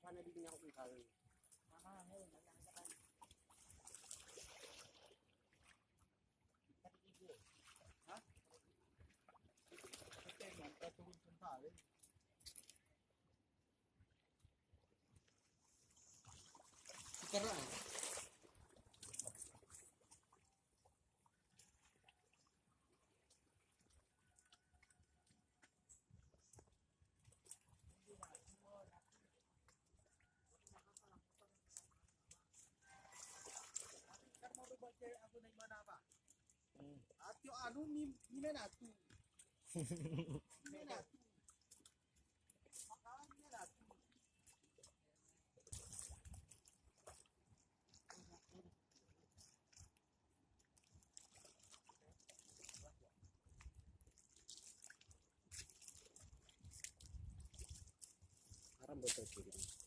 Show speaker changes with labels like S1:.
S1: sana din ako ikal.
S2: Mahangin, ang lang sa
S1: Ha? Kasi man, patungkol sa tali. Sekarang. Ako na imana pa. At yung ano, minanatu. Minanatu. Makahan minanatu.
S2: Parang betul sih.